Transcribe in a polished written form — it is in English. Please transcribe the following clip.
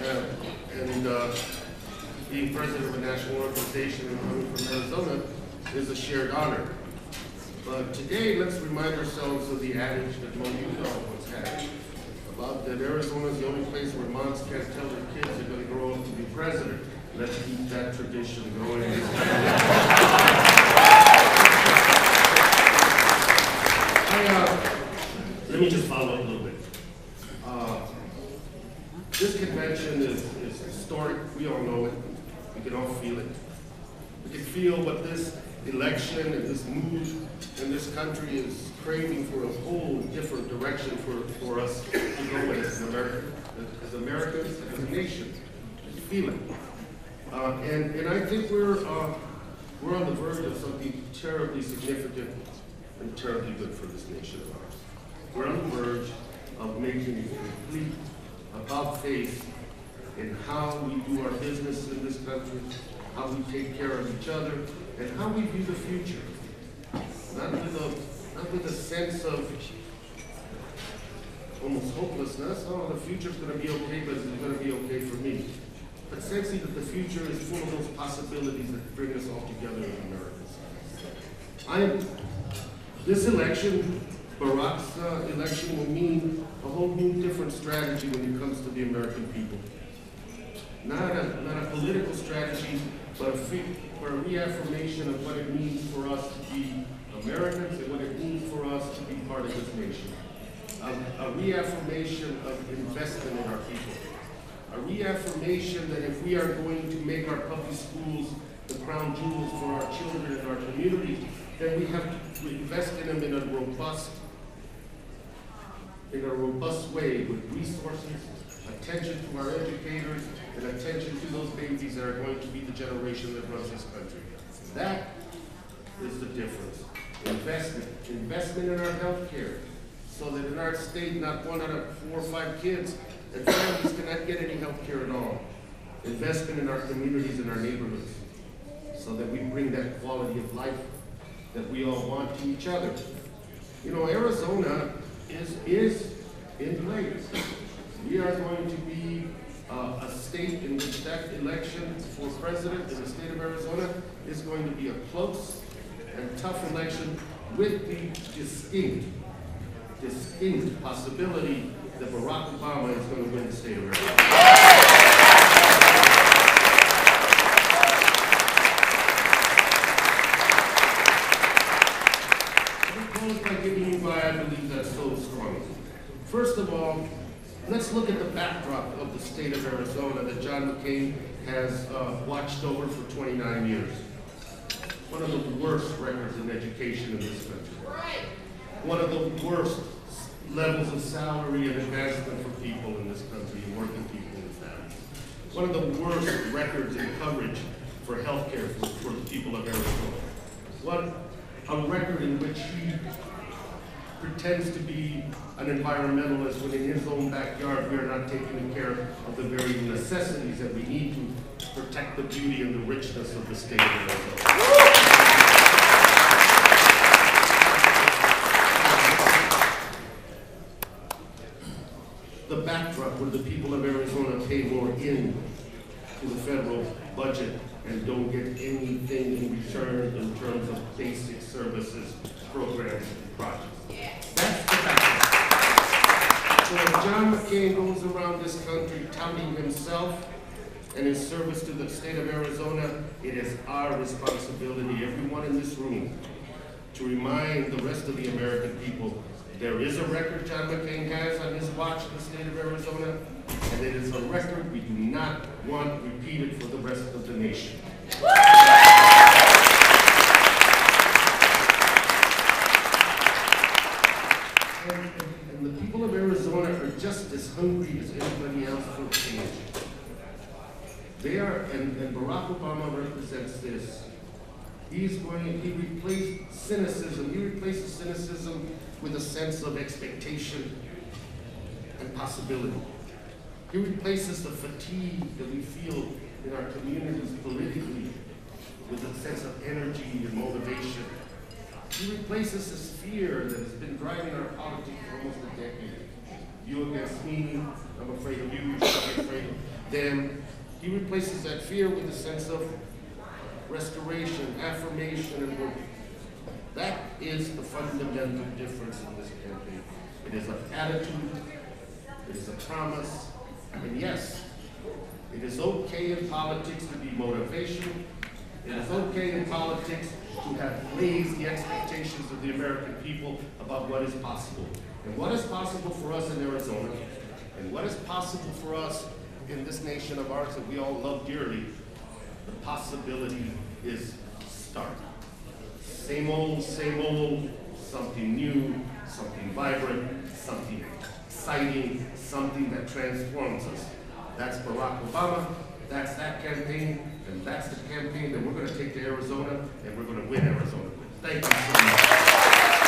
and being president of a national organization and coming from Arizona is a shared honor. But today, let's remind ourselves of the adage that most of you all once had, about that Arizona is the only place where moms can't tell their kids they're going to grow up to be president. Let's keep that tradition going. Let me just follow up a little bit. This convention is historic. We all know it. We can all feel it. We can feel what this election and this mood in this country is craving for a whole different direction for us to go as Americans, as a nation. Just feel it. And I think we're on the verge of something terribly significant and terribly good for this nation of ours. We're on the verge of making a complete about-face in how we do our business in this country, how we take care of each other, and how we view the future. Not with a sense of almost hopelessness. Oh, the future's going to be okay, but it's going to be okay for me. But sensing that the future is full of those possibilities that bring us all together as Americans. This election, Barack's election, will mean a whole new different strategy when it comes to the American people. Not a political strategy, but a reaffirmation of what it means for us to be Americans and what it means for us to be part of this nation. A reaffirmation of investment in our people. A reaffirmation that if we are going to make our public schools the crown jewels for our children and our community, then we have to invest in them in a robust way with resources, attention to our educators, and attention to those babies that are going to be the generation that runs this country. That is the difference. Investment in our health care, so that in our state, not 1 out of 4 or 5 kids and families cannot get any health care at all. Investment in our communities and our neighborhoods, so that we bring that quality of life that we all want to each other. You know, Arizona is in place. We are going to be a state in which that election for president in the state of Arizona is going to be a close and tough election with the distinct possibility that Barack Obama is going to win the state of Arizona. By giving you why I believe that so strongly. First of all, let's look at the backdrop of the state of Arizona that John McCain has watched over for 29 years. One of the worst records in education in this country. One of the worst levels of salary and advancement for people in this country, and working people and families. One of the worst records in coverage for health care for the people of Arizona. A record in which he pretends to be an environmentalist when in his own backyard we are not taking care of the very necessities that we need to protect the beauty and the richness of the state of Arizona. The backdrop where the people of Arizona pay more in to the federal budget and don't get anything in return in terms of basic services, programs, and projects. That's the backdrop. So if John McCain goes around this country touting himself and his service to the state of Arizona, it is our responsibility, everyone in this room, to remind the rest of the American people there is a record John McCain has on his watch in the state of Arizona, and it is a record we do not want repeated for the rest of the nation. And the people of Arizona are just as hungry as anybody else for change. They are, and Barack Obama represents this. He replaces cynicism with a sense of expectation and possibility. He replaces the fatigue that we feel in our communities politically with a sense of energy and motivation. He replaces this fear that has been driving our politics for almost a decade. You against me, I'm afraid of you, you're afraid then he replaces that fear with a sense of restoration, affirmation, and hope. That is the fundamental difference in this campaign. It is an attitude, it is a promise, and yes, it is okay in politics to be motivational. It is okay in politics to have raised the expectations of the American people about what is possible. And what is possible for us in Arizona, and what is possible for us in this nation of ours that we all love dearly, the possibility is stark. Same old, something new, something vibrant, something exciting, something that transforms us. That's Barack Obama, that's that campaign, and that's the campaign that we're going to take to Arizona, and we're going to win Arizona. Thank you so much.